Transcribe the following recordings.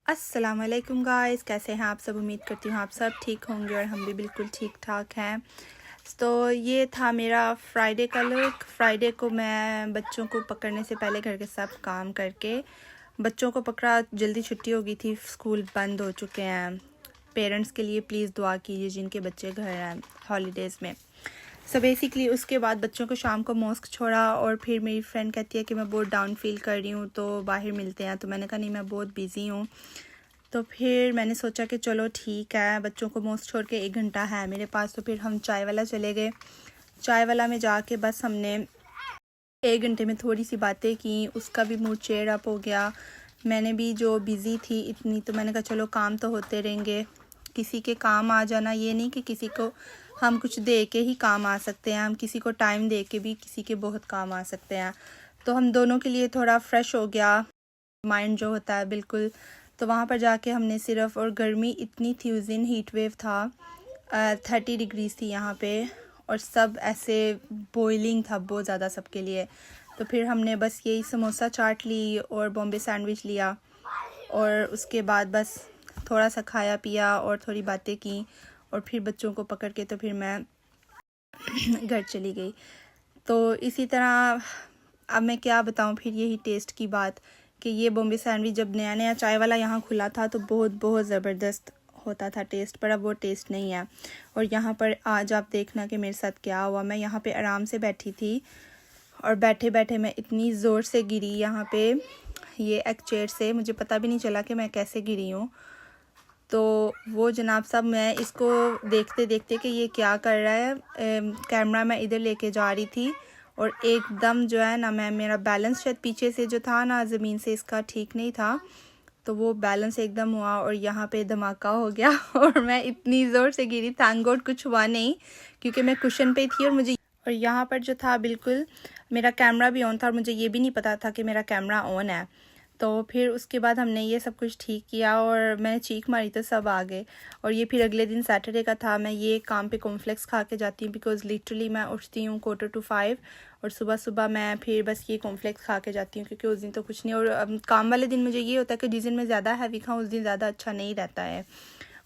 अस्सलाम वालेकुम गाइस, कैसे हैं आप सब। उम्मीद करती हूँ आप सब ठीक होंगे और हम भी बिल्कुल ठीक ठाक हैं। तो ये था मेरा फ्राइडे का लुक। फ्राइडे को मैं बच्चों को पकड़ने से पहले घर के सब काम करके बच्चों को पकड़ा। जल्दी छुट्टी हो गई थी, स्कूल बंद हो चुके हैं। पेरेंट्स के लिए प्लीज़ दुआ कीजिए जिनके बच्चे घर हैं हॉलीडेज़ में। सो बेसिकली उसके बाद बच्चों को शाम को मॉस्क छोड़ा और फिर मेरी फ्रेंड कहती है कि मैं बहुत डाउन फील कर रही हूँ तो बाहर मिलते हैं। तो मैंने कहा नहीं, मैं बहुत बिज़ी हूँ। तो फिर मैंने सोचा कि चलो ठीक है, बच्चों को मॉस्क छोड़ के 1 घंटा है मेरे पास। तो फिर हम चाय वाला चले गए। चाय वाला में जाके बस हमने 1 घंटे में थोड़ी सी बातें की, उसका भी मूड चेयर अप हो गया। मैंने भी जो बिज़ी थी इतनी, तो मैंने कहा चलो काम तो होते रहेंगे। किसी के काम आ जाना ये नहीं कि किसी को हम कुछ दे के ही काम आ सकते हैं, हम किसी को टाइम दे के भी किसी के बहुत काम आ सकते हैं। तो हम दोनों के लिए थोड़ा फ्रेश हो गया माइंड जो होता है बिल्कुल। तो वहाँ पर जाके हमने सिर्फ, और गर्मी इतनी थी उस दिन, हीट वेव था, 30 डिग्रीज थी यहाँ पे, और सब ऐसे बॉइलिंग था बहुत ज़्यादा सबके लिए। तो फिर हमने बस यही समोसा चाट ली और बॉम्बे सैंडविच लिया, और उसके बाद बस थोड़ा सा खाया पिया और थोड़ी बातें की, और फिर बच्चों को पकड़ के तो फिर मैं घर चली गई। तो इसी तरह अब मैं क्या बताऊं फिर यही टेस्ट की बात, कि ये बॉम्बे सैंडविच जब नया नया चाय वाला यहाँ खुला था तो बहुत बहुत ज़बरदस्त होता था टेस्ट, पर अब वो टेस्ट नहीं है। और यहाँ पर आज आप देखना कि मेरे साथ क्या हुआ। मैं यहाँ पे आराम से बैठी थी और बैठे बैठे मैं इतनी ज़ोर से गिरी यहाँ पे ये एक चेयर से, मुझे पता भी नहीं चला कि मैं कैसे गिरी हूँ। तो वो जनाब साहब, मैं इसको देखते देखते कि ये क्या कर रहा है, कैमरा मैं इधर लेके जा रही थी और एकदम जो है ना, मैं मेरा बैलेंस शायद पीछे से जो था ना ज़मीन से इसका ठीक नहीं था, तो वो बैलेंस एकदम हुआ और यहाँ पे धमाका हो गया और मैं इतनी ज़ोर से गिरी। थैंक गॉड कुछ हुआ नहीं, क्योंकि मैं कुशन पे थी और यहाँ पर जो था बिल्कुल मेरा कैमरा भी ऑन था और मुझे ये भी नहीं पता था कि मेरा कैमरा ऑन है। तो फिर उसके बाद हमने ये सब कुछ ठीक किया और मैंने चीख मारी तो सब आ गए। और ये फिर अगले दिन सैटरडे का था। मैं ये काम पे कॉर्नफ्लेक्स खा के जाती हूँ, बिकॉज़ लिटरली मैं उठती हूँ 4:45 और सुबह सुबह मैं फिर बस ये कॉर्नफ्लेक्स खा के जाती हूँ, क्योंकि उस दिन तो कुछ नहीं। और काम वाले दिन मुझे ये होता है कि जिस दिन मैं ज़्यादा हैवी खाऊँ उस दिन ज़्यादा अच्छा नहीं रहता है।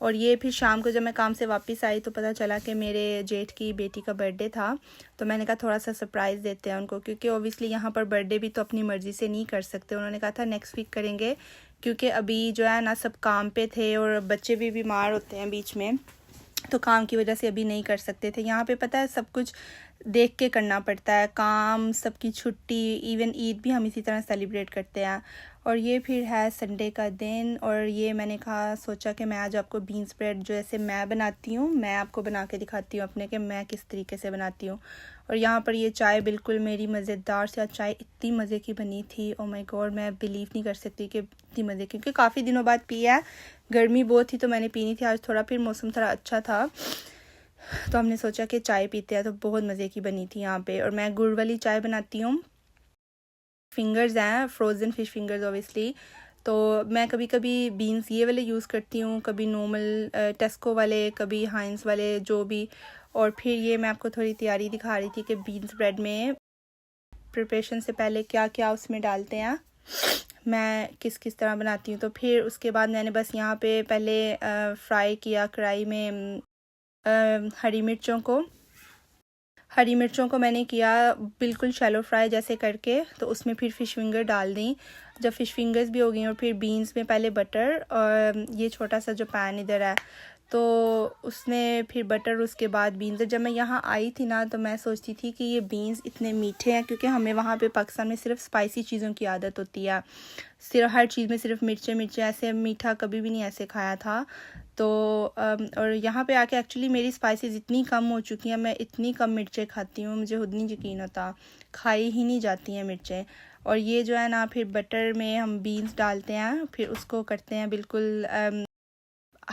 और ये फिर शाम को जब मैं काम से वापस आई तो पता चला कि मेरे जेठ की बेटी का बर्थडे था। तो मैंने कहा थोड़ा सा सरप्राइज़ देते हैं उनको, क्योंकि ओबियसली यहाँ पर बर्थडे भी तो अपनी मर्ज़ी से नहीं कर सकते। उन्होंने कहा था नेक्स्ट वीक करेंगे, क्योंकि अभी जो है ना सब काम पे थे और बच्चे भी बीमार होते हैं बीच में, तो काम की वजह से अभी नहीं कर सकते थे। यहाँ पे पता है सब कुछ देख के करना पड़ता है, काम, सबकी छुट्टी, इवन ईद भी हम इसी तरह सेलिब्रेट करते हैं। और ये फिर है संडे का दिन, और ये मैंने कहा सोचा कि मैं आज आपको बीन्स ब्रेड जो ऐसे मैं बनाती हूँ, मैं आपको बना के दिखाती हूँ अपने, कि मैं किस तरीके से बनाती हूँ। और यहाँ पर ये चाय बिल्कुल मेरी मज़ेदार से, चाय इतनी मज़े की बनी थी, ओ माय गॉड, मैं बिलीव नहीं कर सकती कि इतनी मज़े की, क्योंकि काफ़ी दिनों बाद पी है। गर्मी बहुत थी तो मैंने पीनी थी, आज थोड़ा फिर मौसम थोड़ा अच्छा था तो हमने सोचा कि चाय पीते हैं। तो बहुत मज़े की बनी थी यहाँ पे। और मैं गुड़ वाली चाय बनाती हूँ, फिंगर्स हैं, फ्रोज़न फ़िश फिंगर्स ओबियसली। तो मैं कभी कभी बीन्स ये वाले यूज़ करती हूँ, कभी नॉर्मल टेस्को वाले, कभी हाइंस वाले, जो भी। और फिर ये मैं आपको थोड़ी तैयारी दिखा रही थी कि बीन्स ब्रेड में प्रिपरेशन से पहले क्या क्या उसमें डालते हैं, मैं किस किस तरह बनाती हूँ। तो फिर उसके बाद मैंने बस यहाँ पे पहले फ्राई किया कढ़ाई में हरी मिर्चों को मैंने किया बिल्कुल शैलो फ्राई जैसे करके। तो उसमें फिर फ़िश फिंगर डाल दी। जब फ़िश फिंगर्स भी हो गई और फिर बीन्स में पहले बटर, और ये छोटा सा जो पैन इधर है तो उसमें फिर बटर, उसके बाद बीन्स। जब मैं यहाँ आई थी ना तो मैं सोचती थी कि ये बीन्स इतने मीठे हैं, क्योंकि हमें वहाँ पे पाकिस्तान में सिर्फ स्पाइसी चीज़ों की आदत होती है, सिर्फ हर चीज़ में सिर्फ मिर्चें, ऐसे मीठा कभी भी नहीं ऐसे खाया था। तो और यहाँ पे आके एक्चुअली मेरी स्पाइसेस इतनी कम हो चुकी हैं, मैं इतनी कम मिर्चें खाती हूँ, मुझे खुद नहीं यकीन होता, खाई ही नहीं जाती हैं मिर्चें। और ये जो है ना, फिर बटर में हम बीन्स डालते हैं, फिर उसको करते हैं बिल्कुल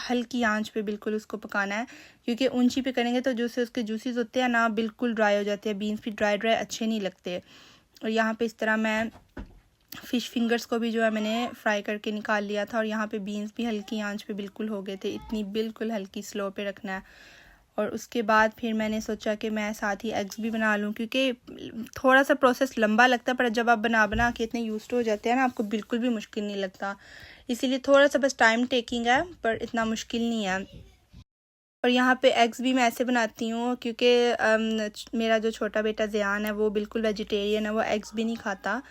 हल्की आंच पे बिल्कुल उसको पकाना है, क्योंकि ऊंची पे करेंगे तो जो से उसके जूसेस होते हैं ना बिल्कुल ड्राई हो जाते हैं, बीन्स फिर ड्राई ड्राई अच्छे नहीं लगते। और यहाँ पे इस तरह मैं फ़िश फिंगर्स को भी जो है मैंने फ्राई करके निकाल लिया था, और यहाँ पे बीन्स भी हल्की आंच पे बिल्कुल हो गए थे, इतनी बिल्कुल हल्की स्लो पे रखना है। और उसके बाद फिर मैंने सोचा कि मैं साथ ही एग्स भी बना लूँ, क्योंकि थोड़ा सा प्रोसेस लंबा लगता है, पर जब आप बना बना के इतने यूज्ड हो जाते हैं ना, आपको बिल्कुल भी मुश्किल नहीं लगता। इसीलिए थोड़ा सा बस टाइम टेकिंग है, पर इतना मुश्किल नहीं है। और यहाँ पे एग्स भी मैं ऐसे बनाती हूँ क्योंकि मेरा जो छोटा बेटा ज़ियान है वो बिल्कुल वेजिटेरियन है, वो एग्स भी नहीं खाता।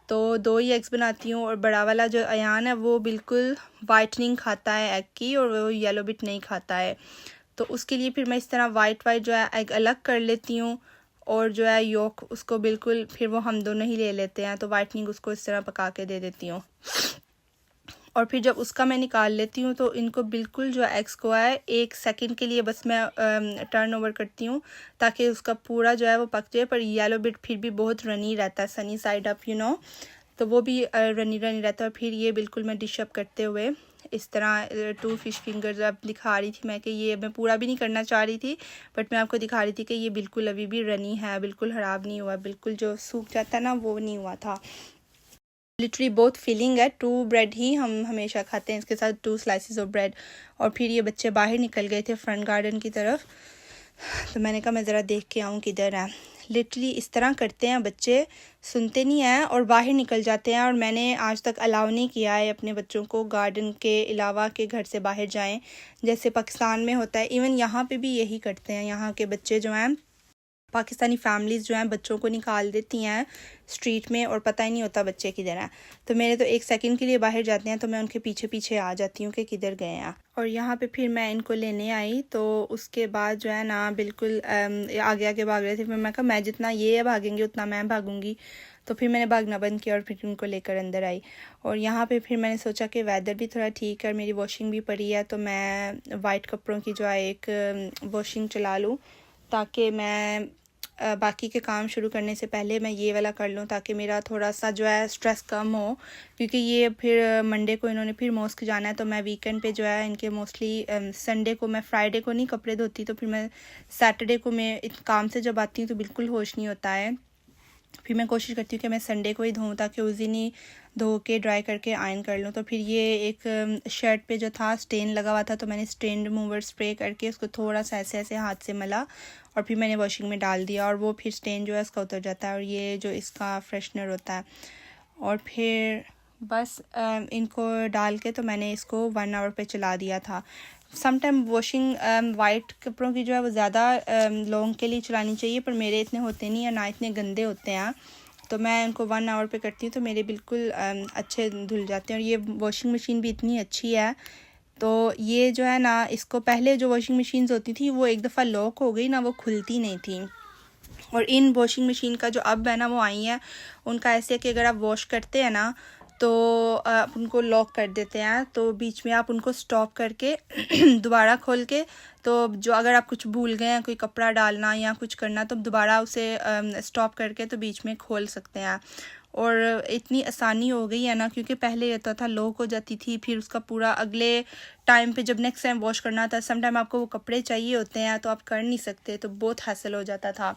तो 2 ही एग्स बनाती हूँ, और बड़ा वाला जो अयान है वो बिल्कुल वाइटनिंग खाता है एग की, और वो येलो बिट नहीं खाता है। तो उसके लिए फिर मैं इस तरह वाइट जो है एग अलग कर लेती हूँ, और जो है योक उसको बिल्कुल फिर वो हम दोनों ही ले लेते हैं। तो वाइटनिंग उसको इस तरह पका के दे देती हूँ, और फिर जब उसका मैं निकाल लेती हूँ तो इनको बिल्कुल जो एग्स को है 1 सेकंड के लिए बस मैं टर्न ओवर करती हूँ, ताकि उसका पूरा जो है वो पक जाए। पर येलो बिट फिर भी बहुत रनी रहता है, सनी साइड अप तो वो भी रनी रनी रहता है। और फिर ये बिल्कुल मैं डिश अप करते हुए इस तरह 2 फिश फिंगर्स अब दिखा रही थी मैं, कि ये मैं पूरा भी नहीं करना चाह रही थी, बट मैं आपको दिखा रही थी कि ये बिल्कुल अभी भी रनी है, बिल्कुल ख़राब नहीं हुआ, बिल्कुल जो सूख जाता है ना वो नहीं हुआ था। लिटरली बहुत फीलिंग है। 2 ब्रेड ही हम हमेशा खाते हैं, इसके साथ 2 स्लाइसेस ऑफ ब्रेड। और फिर ये बच्चे बाहर निकल गए थे फ्रंट गार्डन की तरफ, तो मैंने कहा मैं ज़रा देख के आऊँ किधर है। लिटरली इस तरह करते हैं बच्चे, सुनते नहीं हैं और बाहर निकल जाते हैं। और मैंने आज तक अलाउ नहीं किया है अपने बच्चों को गार्डन के अलावा के घर से बाहर जाएं, जैसे पाकिस्तान में होता है। इवन यहाँ पे भी यही करते हैं, यहाँ के बच्चे जो हैं, पाकिस्तानी फैमिलीज़ जो हैं बच्चों को निकाल देती हैं स्ट्रीट में, और पता ही नहीं होता बच्चे किधर हैं। तो मेरे तो 1 सेकंड के लिए बाहर जाते हैं तो मैं उनके पीछे पीछे आ जाती हूँ कि किधर गए हैं। और यहाँ पे फिर मैं इनको लेने आई, तो उसके बाद जो है ना बिल्कुल आगे आगे भाग रहे थे। फिर मैं कहा मैं जितना ये भागेंगे उतना मैं भागूंगी, तो फिर मैंने भागना बंद किया और फिर उनको लेकर अंदर आई। और यहाँ पे फिर मैंने सोचा कि वेदर भी थोड़ा ठीक है और मेरी वॉशिंग भी पड़ी है, तो मैं वाइट कपड़ों की जो है एक वॉशिंग चला लूँ, ताकि मैं बाकी के काम शुरू करने से पहले मैं ये वाला कर लूँ, ताकि मेरा थोड़ा सा जो है स्ट्रेस कम हो। क्योंकि ये फिर मंडे को इन्होंने फिर मॉस्क जाना है, तो मैं वीकेंड पे जो है इनके मोस्टली संडे को, मैं फ्राइडे को नहीं कपड़े धोती, तो फिर मैं सैटरडे को मैं काम से जब आती हूँ तो बिल्कुल होश नहीं होता है। फिर मैं कोशिश करती हूँ कि मैं संडे को ही धोऊँ, ताकि उस दिन ही धो के ड्राई करके आयरन कर लूँ। तो फिर ये एक शर्ट पे जो था स्टेन लगा हुआ था, तो मैंने स्टेन रिमूवर स्प्रे करके उसको थोड़ा सा ऐसे ऐसे हाथ से मला, और फिर मैंने वॉशिंग में डाल दिया, और वो फिर स्टेन जो है उसका उतर जाता है, और ये जो इसका फ्रेशनर होता है। और फिर बस इनको डाल के तो मैंने इसको 1 आवर पे चला दिया था। समटाइम वॉशिंग वाइट कपड़ों की जो है वो ज़्यादा लॉन्ग के लिए चलानी चाहिए, पर मेरे इतने होते नहीं है, ना इतने गंदे होते हैं, तो मैं उनको 1 आवर पे करती हूँ तो मेरे बिल्कुल अच्छे धुल जाते हैं। और ये वॉशिंग मशीन भी इतनी अच्छी है, तो ये जो है ना, इसको पहले जो वॉशिंग मशीन्स होती थी वो एक दफ़ा लॉक हो गई ना, वो खुलती नहीं थी। और इन वॉशिंग मशीन का जो अब है ना वो आई है, उनका ऐसे है कि अगर आप वॉश करते हैं ना तो आप उनको लॉक कर देते हैं, तो बीच में आप उनको स्टॉप करके दोबारा खोल के, तो जो अगर आप कुछ भूल गए हैं कोई कपड़ा डालना या कुछ करना, तो दोबारा उसे स्टॉप करके तो बीच में खोल सकते हैं। और इतनी आसानी हो गई है ना, क्योंकि पहले रहता था लॉक हो जाती थी, फिर उसका पूरा अगले टाइम पे जब नेक्स्ट टाइम वॉश करना था, सम टाइम आपको वो कपड़े चाहिए होते हैं तो आप कर नहीं सकते, तो बहुत हासिल हो जाता था।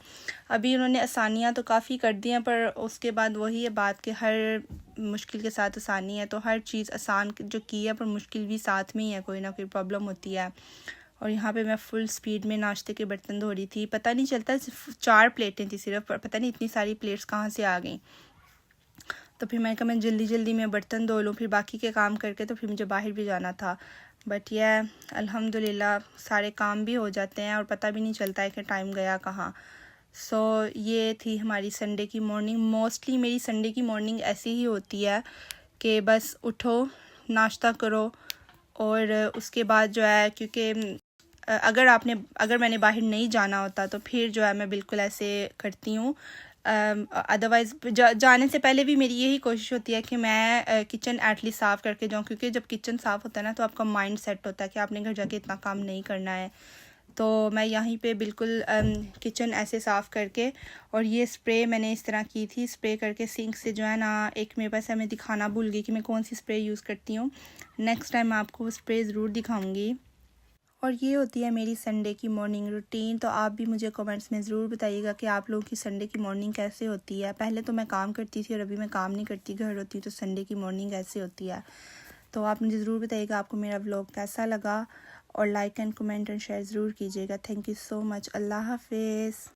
अभी उन्होंने आसानियाँ तो काफ़ी कर दी हैं, पर उसके बाद वही है बात कि हर मुश्किल के साथ आसानी है, तो हर चीज़ आसान जो की है पर मुश्किल भी साथ में ही है, कोई ना कोई प्रॉब्लम होती है। और यहाँ पे मैं फुल स्पीड में नाश्ते के बर्तन धो रही थी, पता नहीं चलता, सिर्फ 4 प्लेटें थी सिर्फ, पता नहीं इतनी सारी प्लेट्स कहाँ से आ गई। तो फिर मैंने कहा मैं जल्दी जल्दी में बर्तन धो लूँ, फिर बाकी के काम करके तो फिर मुझे बाहर भी जाना था। बट यह अल्हम्दुलिल्लाह सारे काम भी हो जाते हैं और पता भी नहीं चलता है कि टाइम गया कहाँ। सो ये थी हमारी संडे की मॉर्निंग। मोस्टली मेरी संडे की मॉर्निंग ऐसी ही होती है कि बस उठो, नाश्ता करो, और उसके बाद जो है, क्योंकि अगर मैंने बाहर नहीं जाना होता तो फिर जो है मैं बिल्कुल ऐसे करती हूँ। अदरवाइज़ जाने से पहले भी मेरी यही कोशिश होती है कि मैं किचन एटलीस्ट साफ़ करके जाऊँ, क्योंकि जब किचन साफ़ होता है ना तो आपका माइंड सेट होता है कि आपने घर जाके इतना काम नहीं करना है। तो मैं यहीं पे बिल्कुल किचन ऐसे साफ़ करके, और ये स्प्रे मैंने इस तरह की थी, स्प्रे करके सिंक से जो है ना, एक मेरे पास है, मैं दिखाना भूल गई कि मैं कौन सी स्प्रे यूज़ करती हूँ, नेक्स्ट टाइम मैं आपको वो स्प्रे ज़रूर दिखाऊँगी। और ये होती है मेरी संडे की मॉर्निंग रूटीन। तो आप भी मुझे कमेंट्स में ज़रूर बताइएगा कि आप लोगों की संडे की मॉर्निंग कैसे होती है। पहले तो मैं काम करती थी और अभी मैं काम नहीं करती, घर होती हूँ, तो संडे की मॉर्निंग ऐसे होती है। तो आप मुझे ज़रूर बताइएगा आपको मेरा व्लॉग कैसा लगा, और like and comment and share ज़रूर कीजिएगा। Thank you so much. अल्लाह हाफिज़।